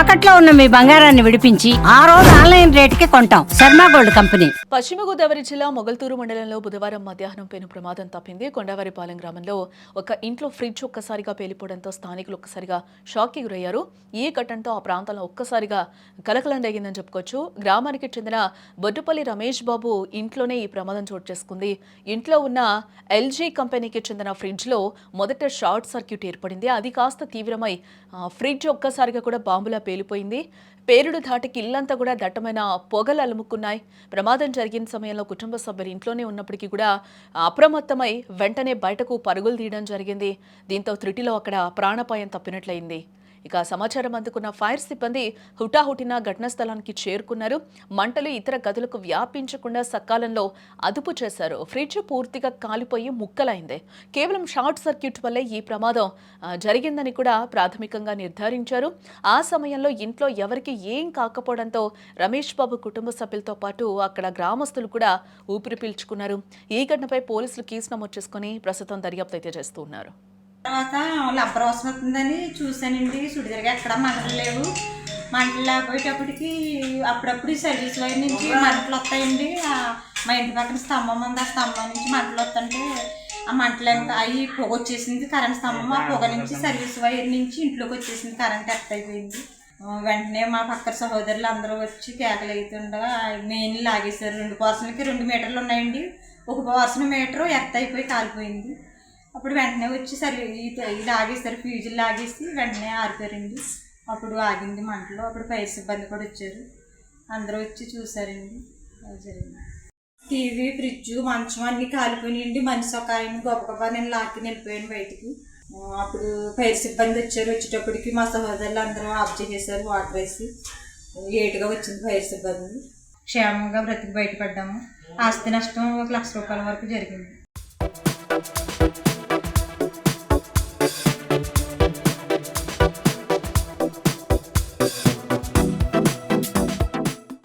తాకట్లో ఉన్న మీ బంగారాన్ని విడిపించి ఆ రోజు ఆన్లైన్ రేటుకి కొంటాం. Sharma gold company. పశ్చిమ గోదావరి జిల్లా మొగల్తూరు మండలంలో బుధవారం మధ్యాహ్నం పెను ప్రమాదం తప్పింది. కొండవారిపాలెం గ్రామంలో ఒక ఇంట్లో ఫ్రిడ్జ్ ఒక్కసారిగా పేలిపోవడంతో స్థానికులు ఒక్కసారిగా షాక్కి గురయ్యారు. ఈ ఘటనతో ఆ ప్రాంతంలో ఒక్కసారిగా కలకలం రేగిందని చెప్పుకోవచ్చు. గ్రామానికి చెందిన బొడ్డుపల్లి రమేష్ బాబు ఇంట్లోనే ఈ ప్రమాదం చోటు చేసుకుంది. ఇంట్లో ఉన్న ఎల్జీ కంపెనీకి చెందిన ఫ్రిడ్జ్లో మొదట షార్ట్ సర్క్యూట్ ఏర్పడింది. అది కాస్త తీవ్రమై ఫ్రిడ్జ్ ఒక్కసారిగా కూడా బాంబులా పేలిపోయింది. పేరుడు ధాటికి ఇల్లంతా కూడా దట్టమైన పొగలు అలుముకున్నాయి. ప్రమాదం జరిగిన సమయంలో కుటుంబ సభ్యులు ఇంట్లోనే ఉన్నప్పటికీ కూడా అప్రమత్తమై వెంటనే బయటకు పరుగులు తీయడం జరిగింది. దీంతో త్రుటిలో అక్కడ ప్రాణాపాయం తప్పినట్లయింది. ఇక సమాచారం అందుకున్న ఫైర్ సిబ్బంది హుటాహుటిన ఘటనా స్థలానికి చేరుకున్నారు. మంటలు ఇతర గదులకు వ్యాపించకుండా సకాలంలో అదుపు చేశారు. ఫ్రిడ్జ్ పూర్తిగా కాలిపోయి ముక్కలైంది. కేవలం షార్ట్ సర్క్యూట్ వల్లే ఈ ప్రమాదం జరిగిందని కూడా ప్రాథమికంగా నిర్ధారించారు. ఆ సమయంలో ఇంట్లో ఎవరికి ఏం కాకపోవడంతో రమేష్ బాబు కుటుంబ సభ్యులతో పాటు అక్కడ గ్రామస్తులు కూడా ఊపిరి పీల్చుకున్నారు. ఈ ఘటనపై పోలీసులు కేసు నమోదు చేసుకుని ప్రస్తుతం దర్యాప్తు అయితే చేస్తున్నారు. తర్వాత లబ్బర్ వాసన వస్తుందని చూశానండి. సుడిదరగా ఎక్కడ మంటలు లేవు. మంటలు లేకపోయేటప్పటికి అప్పుడప్పుడు సర్వీస్ వైర్ నుంచి మంటలు వస్తాయండి. మా ఇంటి పక్కన స్తంభం ఉంది. ఆ స్తంభం నుంచి మంటలు వస్తుంటే ఆ మంటలు అవి పొగ వచ్చేసింది. కరెంట్ స్తంభం ఆ పొగ నుంచి సర్వీస్ వైర్ నుంచి ఇంట్లోకి వచ్చేసింది. కరెంట్ ఎఫెక్ట్ అయిపోయింది. వెంటనే మా పక్కన సహోదరులు అందరూ వచ్చి కేకలు అవుతుండగా మెయిన్ లాగేశారు. 2 పర్సన్లకి 2 మీటర్లు ఉన్నాయండి. 1 పర్సన్ మీటరు ఎర్త్ అయిపోయి కాలిపోయింది. అప్పుడు వెంటనే వచ్చి సరే లాగేస్తారు. ఫ్యూజులు లాగేసి వెంటనే ఆరిపోయారండి. అప్పుడు ఆగింది మంటలు. అప్పుడు ఫైర్ సిబ్బంది కూడా వచ్చారు. అందరూ వచ్చి చూసారండి. జరిగింది. టీవీ, ఫ్రిడ్జ్, మంచం అన్నీ కాలిపోయినాయండి. మనిషి ఒక ఆయన గొప్ప నేను లాక్కి వెళ్ళిపోయాను బయటికి. అప్పుడు ఫైర్ సిబ్బంది వచ్చారు. వచ్చేటప్పటికి మా సహోదరులు అందరూ ఆఫ్ చేసేసారు. వాటర్ వేసి ఏటుగా వచ్చింది ఫైర్ సిబ్బంది. క్షేమంగా బ్రతికి బయటపడ్డాము. ఆస్తి నష్టం 1 లక్ష రూపాయల వరకు జరిగింది.